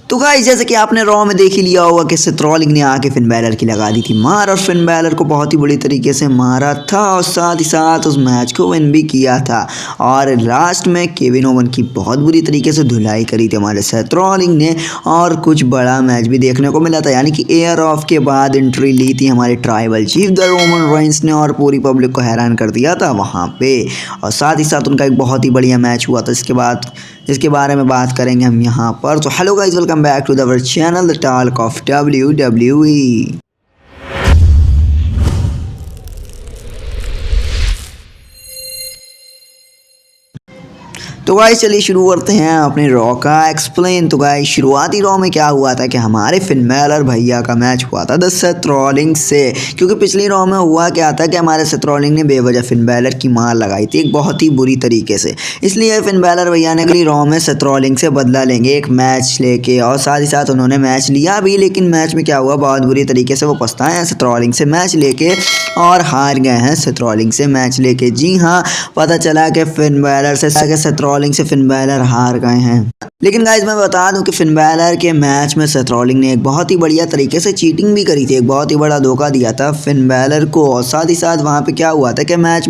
तो गाइस जैसे कि आपने रॉ में देख ही लिया होगा कि सेथ रॉलिंस ने आके फिन बैलर की लगा दी थी मार और फिन बैलर को बहुत ही बुरी तरीके से मारा था और साथ ही साथ उस मैच को विन भी किया था। और लास्ट में केविन ओवन की बहुत बुरी तरीके से धुलाई करी थी हमारे सेथ रॉलिंस ने और कुछ बड़ा मैच भी देखने को मिला था, यानी कि एयर ऑफ के बाद एंट्री ली थी हमारे tribal chief the Roman Reigns ने और पूरी पब्लिक को हैरान कर दिया था वहाँ पे। और साथ ही साथ उनका एक बहुत ही बढ़िया मैच हुआ था इसके बारे में बात करेंगे हम यहाँ पर। तो hello guys, welcome back to our channel the talk of WWE। तो गाइस चलिए शुरू करते हैं अपने रॉ का एक्सप्लेन। तो गाइस शुरुआती रॉ में क्या हुआ था कि हमारे फिन बैलर भैया का मैच हुआ था द सेथ रॉलिंस से, क्योंकि पिछली रॉ में हुआ क्या था कि हमारे सेथ रॉलिंस ने बेवजह फिन बैलर की मार लगाई थी एक बहुत ही बुरी तरीके से। इसलिए फिन बैलर भैया ने अगली रॉ में सेथ रॉलिंस से बदला लेंगे एक मैच लेके, और साथ ही साथ उन्होंने मैच लिया भी। लेकिन मैच में क्या हुआ, बहुत बुरी तरीके से वो पछताए हैं सेथ रॉलिंस से मैच लेके और हार गए हैं सेथ रॉलिंस से मैच लेके। जी हाँ, पता चला कि फिन बैलर से सेथ रॉलिंस से फिन बैलर हार गए हैं। लेकिन गाइस मैं बता दूं कि फिन बैलर के मैच में सेथ रॉलिंस ने एक बहुत ही बढ़िया तरीके से चीटिंग भी करी थी, एक बहुत ही बड़ा धोखा दिया था फिन बैलर को। और साथ ही साथ वहाँ पे क्या हुआ था कि मैच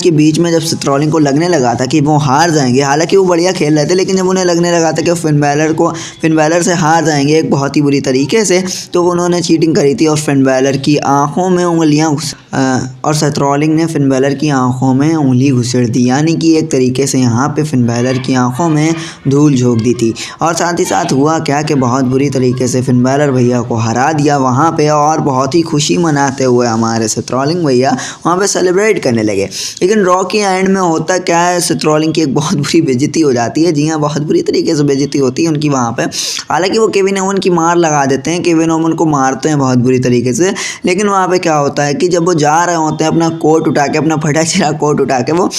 के बीच में जब सेथ रॉलिंस को लगने लगा था कि वो हार जाएंगे, हालांकि वो बढ़िया खेल रहे थे, लेकिन जब उन्हें लगने लगा था कि फिन बैलर से हार जाएंगे एक बहुत ही बुरी तरीके से, तो उन्होंने चीटिंग करी थी और फिन बैलर की आंखों में उंगलियां और सेथ रॉलिंस ने फिन बैलर की आंखों में उंगली घुसेड़ दी, यानी कि एक तरीके से यहाँ पे फिन बैलर की आंखों में धूल झोंक दी थी। और साथ ही साथ हुआ क्या कि बहुत बुरी तरीके से फिन बैलर भैया को हरा दिया वहाँ पे, और बहुत ही खुशी मनाते हुए हमारे सेथ रॉलिंस भैया वहाँ पे सेलिब्रेट करने लगे। लेकिन रॉ के एंड में होता क्या है, सेथ रॉलिंस की एक बहुत बुरी बेइज्जती हो जाती है। जी हाँ, बहुत बुरी तरीके से बेइज्जती होती है उनकी वहाँ पे। हालांकि वो केविन ओवन की मार लगा देते हैं, केविन ओवन को मारते हैं बहुत बुरी तरीके से, लेकिन वहाँ पे क्या होता है कि जब वो जा रहे होते हैं अपना कोट उठा के, अपना फटा चिरा कोट उठा के वो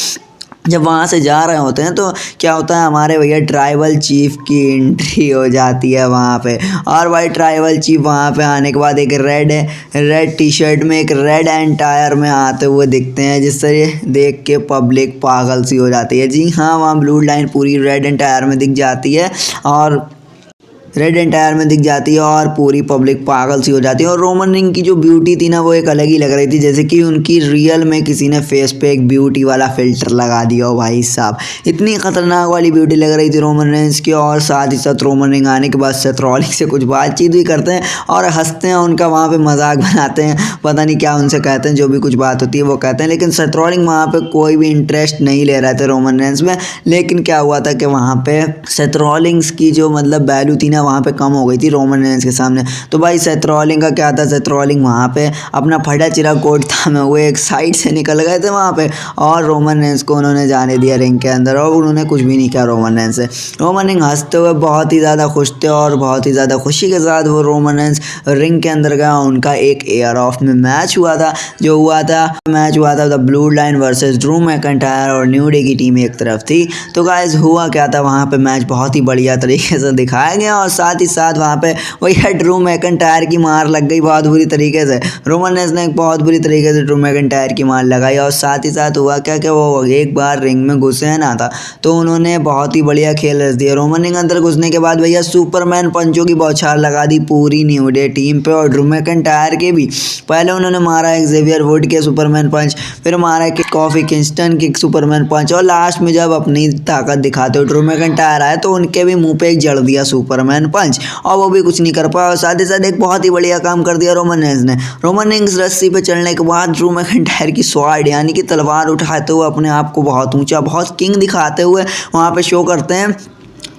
जब वहाँ से जा रहे होते हैं, तो क्या होता है हमारे भैया ट्राइबल चीफ की एंट्री हो जाती है वहाँ पे। और भाई ट्राइबल चीफ वहाँ पे आने के बाद एक रेड टी शर्ट में, एक रेड एंटायर में आते हुए दिखते हैं, जिससे देख के पब्लिक पागल सी हो जाती है। जी हाँ, वहाँ ब्लू लाइन पूरी रेड एंटायर में दिख जाती है और पूरी पब्लिक पागल सी हो जाती है। और रोमन रिंग की जो ब्यूटी थी ना, वो एक अलग ही लग रही थी, जैसे कि उनकी रियल में किसी ने फेस पे एक ब्यूटी वाला फिल्टर लगा दिया हो भाई साहब। इतनी खतरनाक वाली ब्यूटी लग रही थी रोमन रेंस की। और साथ ही साथ रोमन रिंग आने के बाद सेथ रॉलिंस से कुछ बातचीत भी करते हैं और हंसते हैं, उनका वहाँ पे मजाक बनाते हैं, पता नहीं क्या उनसे कहते हैं, जो भी कुछ बात होती है वो कहते हैं। लेकिन सेथ रॉलिंस वहाँ पे कोई भी इंटरेस्ट नहीं ले रहे थे रोमन रेंस में। लेकिन क्या हुआ था कि वहाँ पे सेथ रॉलिंस की जो मतलब वैल्यू थी ना, वहाँ पे कम हो गई थी रोमन रेंस के सामने। तो भाई सेथ रॉलिंस का क्या था, सेथ रॉलिंस वहाँ पे अपना फटा चिरा कोट था में वो एक साइड से निकल गए थे वहाँ पे, और रोमन रेंस को उन्होंने जाने दिया रिंग के अंदर, और उन्होंने कुछ भी नहीं किया रोमन रेंस से। रोमन रेंस हंसते हुए बहुत ही ज़्यादा खुश थे और बहुत ही ज़्यादा खुशी के साथ वो रोमन रेंस रिंग के अंदर गया। उनका एक एयर ऑफ में मैच हुआ था the blue line versus Drew McIntyre, और न्यू डे की टीम एक तरफ थी। तो गाइस हुआ क्या था, वहाँ पे मैच बहुत ही बढ़िया तरीके से दिखाया गया, और साथ ही साथ वहाँ पे वही ड्रू मैकिंटायर की मार लग गई बहुत बुरी तरीके से। रोमन रेंस ने एक बहुत बुरी तरीके से ड्रू मैकिंटायर की मार लगाई। और साथ ही साथ हुआ क्या कि वो एक बार रिंग में घुसे ना था, तो उन्होंने बहुत ही बढ़िया खेल रच दिया। रोमन रिंग अंदर घुसने के बाद भैया सुपरमैन पंचों की बौछार लगा दी पूरी न्यू डे टीम पे, और ड्रू मैकिंटायर के भी। पहले उन्होंने मारा एक्जेवियर वुड के सुपरमैन पंच, फिर मारा कॉफी किंगस्टन के सुपरमैन पंच, और लास्ट में जब अपनी ताकत दिखाते हुए ड्रू मैकिंटायर आए, तो उनके भी मुंह पे एक जड़ दिया सुपरमैन पंच, और वो भी कुछ नहीं कर पाया। और साथ ही साथ एक बहुत ही बढ़िया काम कर दिया रोमन रेंस ने। रोमन रेंस रस्सी पे चढ़ने के बाद ड्रू मैकिंटायर की स्वॉर्ड यानी कि तलवार उठाते हुए अपने आप को बहुत ऊंचा, बहुत किंग दिखाते हुए वहाँ पे शो करते हैं,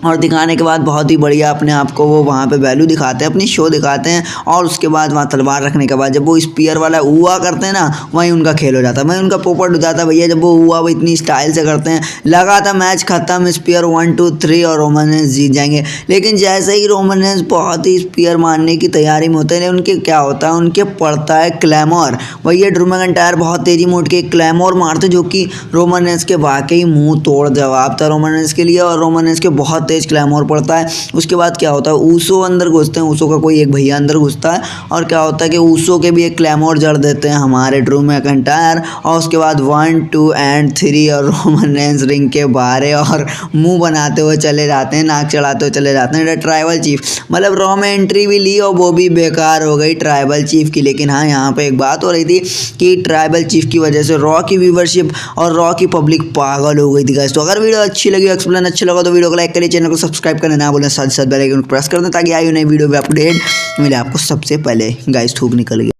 और दिखाने के बाद बहुत ही बढ़िया अपने आप को वो वहाँ पे वैल्यू दिखाते हैं, अपनी शो दिखाते हैं। और उसके बाद वहाँ तलवार रखने के बाद जब वो स्पीयर वाला हुआ करते हैं ना, वहीं उनका खेल हो जाता है, वहीं उनका पोपट हो जाता है भैया। जब वो हुआ वो इतनी स्टाइल से करते हैं, लगा था मैच खत्म, स्पीयर 1 2 3 और रोमन रेंस जीत जाएंगे। लेकिन जैसे ही रोमन रेंस बहुत ही स्पीयर मारने की तैयारी में होते हैं, उनके क्या होता है, उनके पड़ता है क्लैमोर। भैया ड्रू मैकिंटायर बहुत तेजी में उठ के क्लैमोर मारते, जो कि रोमन रेंस के वाकई मुँह तोड़ जवाब था रोमन रेंस के लिए, और रोमन रेंस के बहुत तेज क्लैमोर पड़ता है। उसके बाद क्या होता है, ऊसो अंदर घुसते हैं, ऊसो का कोई एक भैया अंदर घुसता है और क्या होता है कि ऊसो के भी एक क्लैमोर जड़ देते हैं हमारे ड्रू मैकिंटायर। और उसके बाद 1, 2 एंड 3 और रोमन रेंस रिंग के बाहर है और मुंह बनाते हुए चले जाते हैं, नाक चढ़ाते हुए चले जाते हैं। ट्राइबल चीफ मतलब रॉ में एंट्री भी ली और वो भी बेकार हो गई ट्राइबल चीफ की। लेकिन हाँ, यहाँ पे एक बात हो रही थी कि ट्राइबल चीफ की वजह से रॉ की व्यूवरशिप और रॉ की पब्लिक पागल हो गई थी गाइस। तो अगर वीडियो अच्छी लगी, एक्सप्लेन अच्छा लगा तो वीडियो को लाइक करिए, चैनल को सब्सक्राइब करना ना भूलें, साथ ही साथ बेल आइकन को प्रेस कर दें ताकि आए नई वीडियो पे अपडेट मिले आपको सबसे पहले। गाइस थूक निकल गई।